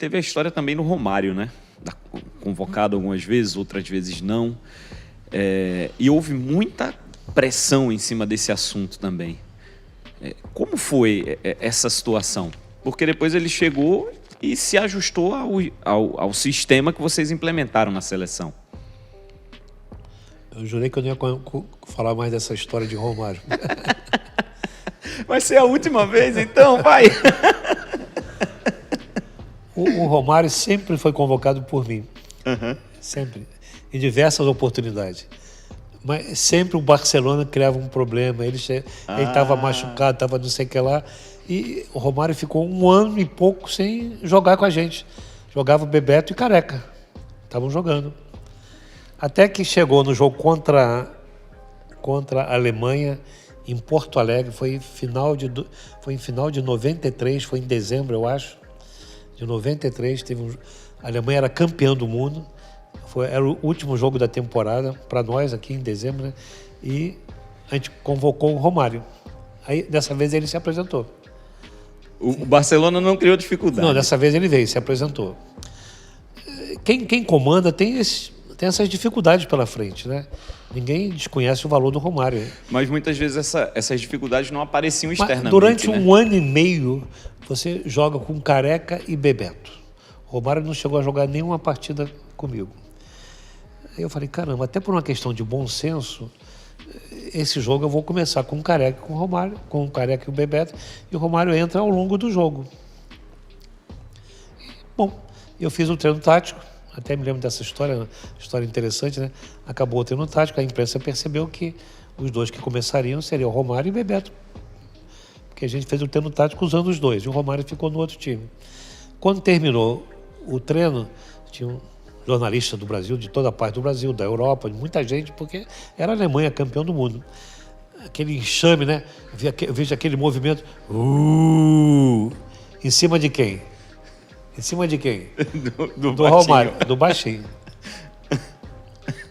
Teve a história também no Romário, né? Convocado algumas vezes, outras vezes não. E houve muita pressão em cima desse assunto também. Como foi essa situação? Porque depois ele chegou e se ajustou ao sistema que vocês implementaram na seleção. Eu jurei que eu não ia falar mais dessa história de Romário. Vai ser a última vez, então, vai! O Romário sempre foi convocado por mim. Uhum. Sempre. Em diversas oportunidades. Mas sempre o Barcelona criava um problema. Ele estava machucado, estava não sei o que lá. E o Romário ficou 1 ano e pouco sem jogar com a gente. Jogava Bebeto e Careca. Estavam jogando. Até que chegou no jogo contra a Alemanha, em Porto Alegre. Foi em final de 93, foi em dezembro, eu acho. De 93, a Alemanha era campeã do mundo. Era o último jogo da temporada para nós aqui em dezembro, né? E a gente convocou o Romário. Aí, dessa vez, ele se apresentou. O Barcelona não criou dificuldade. Não, dessa vez ele veio, se apresentou. Quem comanda tem essas dificuldades pela frente, né? Ninguém desconhece o valor do Romário. Mas muitas vezes essas dificuldades não apareciam externamente. Durante né? 1 ano e meio, você joga com Careca e Bebeto. O Romário não chegou a jogar nenhuma partida comigo. Aí eu falei, caramba, até por uma questão de bom senso, esse jogo eu vou começar com o Careca e com o Romário, com o Careca e o Bebeto, e o Romário entra ao longo do jogo. Bom, eu fiz o treino tático, até me lembro dessa história interessante, né? Acabou o treino tático, a imprensa percebeu que os dois que começariam seriam o Romário e o Bebeto, porque a gente fez o treino tático usando os dois, e o Romário ficou no outro time. Quando terminou o treino, tinha um jornalista do Brasil, de toda a parte do Brasil, da Europa, de muita gente, porque era a Alemanha campeão do mundo. Aquele enxame, né? Eu vejo aquele movimento. Em cima de quem? Em cima de quem? Do Romário, do baixinho.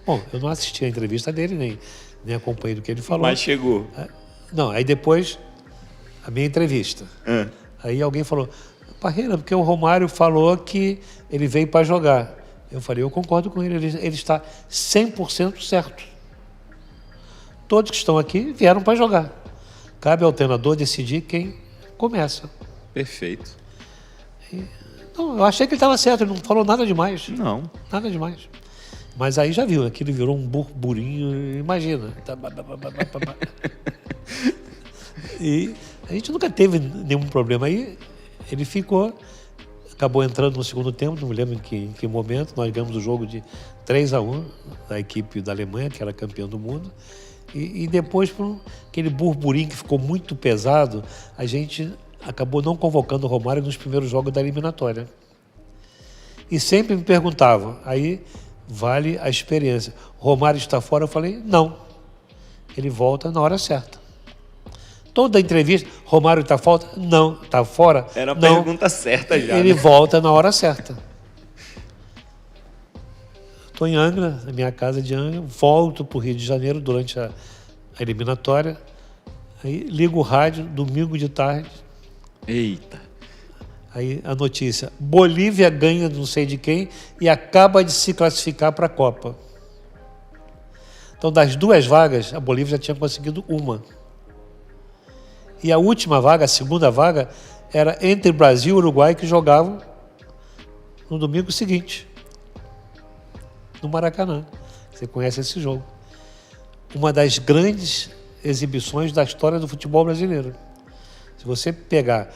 Bom, eu não assisti a entrevista dele, nem acompanhei do que ele falou. Mas chegou. Não, aí depois, a minha entrevista. Aí alguém falou, Parreira, porque o Romário falou que ele veio para jogar. Eu falei, eu concordo com ele, ele está 100% certo. Todos que estão aqui vieram para jogar. Cabe ao treinador decidir quem começa. Perfeito. Não, eu achei que ele estava certo, ele não falou nada demais. Não. Nada demais. Mas aí já viu, aquilo virou um burburinho, imagina. E a gente nunca teve nenhum problema. Aí ele ficou, acabou entrando no segundo tempo, não me lembro em que momento, nós ganhamos o jogo de 3-1 da equipe da Alemanha, que era campeã do mundo. E depois, por aquele burburinho que ficou muito pesado, a gente acabou não convocando o Romário nos primeiros jogos da eliminatória. E sempre me perguntavam, aí vale a experiência. O Romário está fora? Eu falei, não. Ele volta na hora certa. Toda entrevista, Romário está fora? Não. Está fora? Era a não. Pergunta certa já. Ele né? volta na hora certa. Estou em Angra, na minha casa de Angra, volto para o Rio de Janeiro durante a eliminatória, aí ligo o rádio, domingo de tarde. Eita. Aí a notícia, Bolívia ganha não sei de quem e acaba de se classificar para a Copa. Então, das 2 vagas, a Bolívia já tinha conseguido 1. E a última vaga, a segunda vaga, era entre Brasil e Uruguai, que jogavam no domingo seguinte, no Maracanã. Você conhece esse jogo. Uma das grandes exibições da história do futebol brasileiro. Se você pegar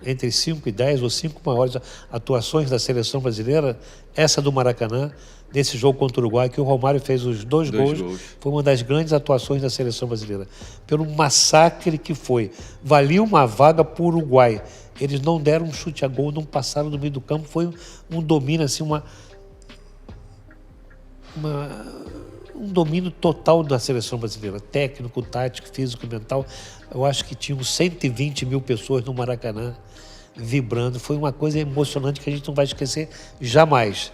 entre 5 e 10 ou 5 maiores atuações da seleção brasileira, essa do Maracanã, nesse jogo contra o Uruguai, que o Romário fez os dois gols, foi uma das grandes atuações da seleção brasileira. Pelo massacre que foi. Valia uma vaga para o Uruguai. Eles não deram um chute a gol, não passaram do meio do campo. Foi um domínio, assim, um domínio total da seleção brasileira. Técnico, tático, físico, mental. Eu acho que tínhamos 120 mil pessoas no Maracanã vibrando. Foi uma coisa emocionante que a gente não vai esquecer jamais.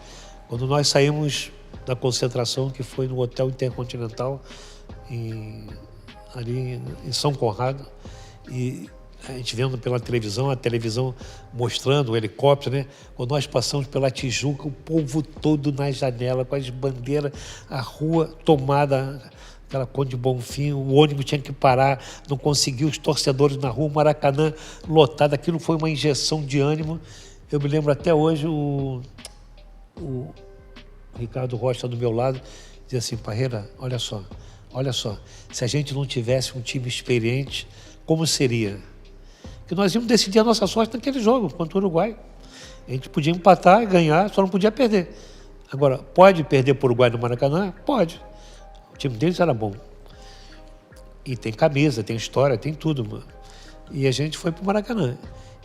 Quando nós saímos da concentração, que foi no Hotel Intercontinental, ali em São Conrado, e a gente vendo pela televisão, a televisão mostrando o helicóptero, né? Quando nós passamos pela Tijuca, o povo todo na janela, com as bandeiras, a rua tomada, aquela Conde Bonfim, o ônibus tinha que parar, não conseguiu, os torcedores na rua, o Maracanã lotado, aquilo foi uma injeção de ânimo. Eu me lembro até hoje, o Ricardo Rocha do meu lado, dizia assim: Parreira, olha só, se a gente não tivesse um time experiente, como seria? Que nós íamos decidir a nossa sorte naquele jogo contra o Uruguai. A gente podia empatar e ganhar, só não podia perder. Agora, pode perder para o Uruguai no Maracanã? Pode. O time deles era bom. E tem camisa, tem história, tem tudo, mano. E a gente foi para o Maracanã.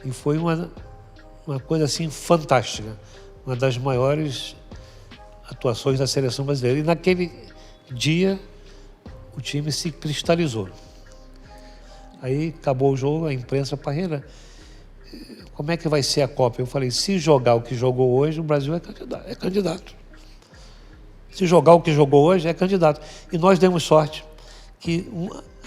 E foi uma coisa assim fantástica. Uma das maiores atuações da seleção brasileira. E naquele dia o time se cristalizou. Aí acabou o jogo, a imprensa: Parreira, como é que vai ser a Copa? Eu falei: se jogar o que jogou hoje, o Brasil é candidato. Se jogar o que jogou hoje, é candidato. E nós demos sorte que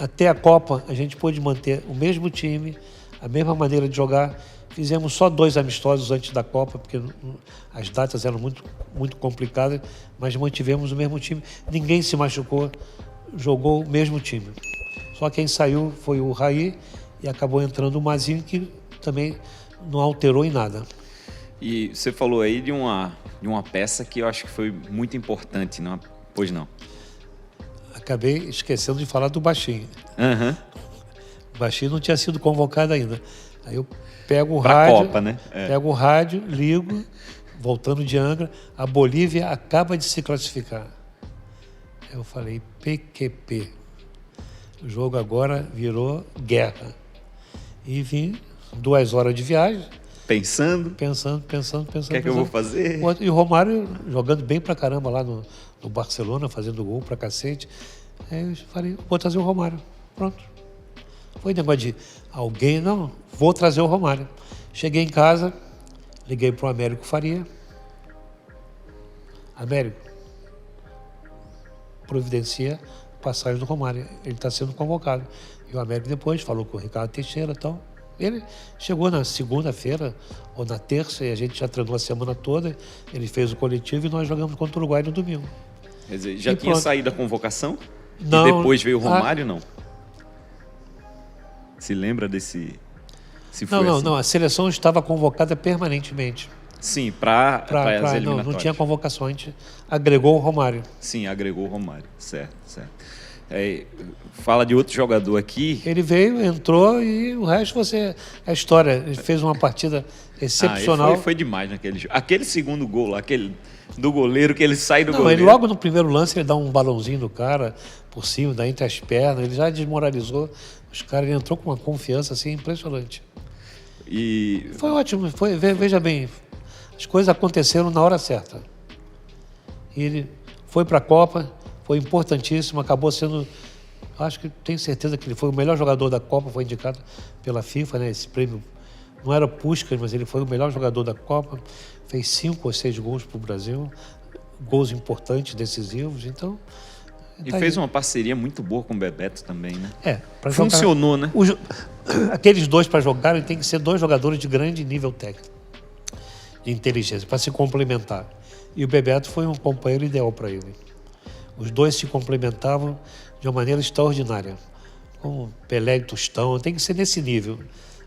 até a Copa a gente pôde manter o mesmo time, a mesma maneira de jogar. Fizemos só 2 amistosos antes da Copa, porque as datas eram muito, muito complicadas, mas mantivemos o mesmo time. Ninguém se machucou, jogou o mesmo time. Só quem saiu foi o Raí e acabou entrando o Mazinho, que também não alterou em nada. E você falou aí de uma peça que eu acho que foi muito importante, não? Pois não? Acabei esquecendo de falar do Baixinho. Uhum. O Baixinho não tinha sido convocado ainda. Aí eu pego o pra rádio, Copa, né? Pego o rádio, ligo, voltando de Angra, a Bolívia acaba de se classificar. Eu falei: PQP. O jogo agora virou guerra. E vim 2 horas de viagem. Pensando. O que é que eu vou fazer? E o Romário jogando bem pra caramba lá no Barcelona, fazendo gol pra cacete. Aí eu falei: vou trazer o Romário. Pronto. Foi negócio de alguém, não, vou trazer o Romário. Cheguei em casa, liguei pro Américo Faria. Américo, providencia passagem do Romário. Ele está sendo convocado. E o Américo depois falou com o Ricardo Teixeira e tal. Ele chegou na segunda-feira ou na terça e a gente já treinou a semana toda. Ele fez o coletivo e nós jogamos contra o Uruguai no domingo. Quer dizer, já E tinha pronto. saído a convocação? Não. E depois veio o Romário, não? Se lembra desse... Se foi assim? Não. A seleção estava convocada permanentemente. Sim, para as eliminatórias. Não tinha convocação, a gente agregou o Romário. Sim, agregou o Romário. Certo. Fala de outro jogador aqui. Ele veio, entrou e o resto é história. Ele fez uma partida excepcional. Foi demais naquele jogo. Aquele segundo gol lá, aquele do goleiro, que ele sai do Não, goleiro. ele logo no primeiro lance ele dá um balãozinho no cara por cima, dá entre as pernas, ele já desmoralizou os caras, ele entrou com uma confiança assim impressionante. E Foi ótimo, veja bem, as coisas aconteceram na hora certa. Ele foi para a Copa, foi importantíssimo, acabou sendo, acho que tenho certeza que ele foi o melhor jogador da Copa, foi indicado pela FIFA, né? Esse prêmio não era Puskás, mas ele foi o melhor jogador da Copa, fez 5 ou 6 gols para o Brasil, gols importantes, decisivos, então... E fez uma parceria muito boa com o Bebeto também, né? Funcionou, né? Aqueles 2 para jogar, tem que ser 2 jogadores de grande nível técnico, de inteligência, para se complementar. E o Bebeto foi um companheiro ideal para ele. Os 2 se complementavam de uma maneira extraordinária. Como Pelé e Tostão, tem que ser nesse nível.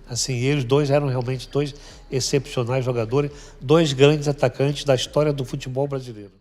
Assim, eles 2 eram realmente 2 excepcionais jogadores, 2 grandes atacantes da história do futebol brasileiro.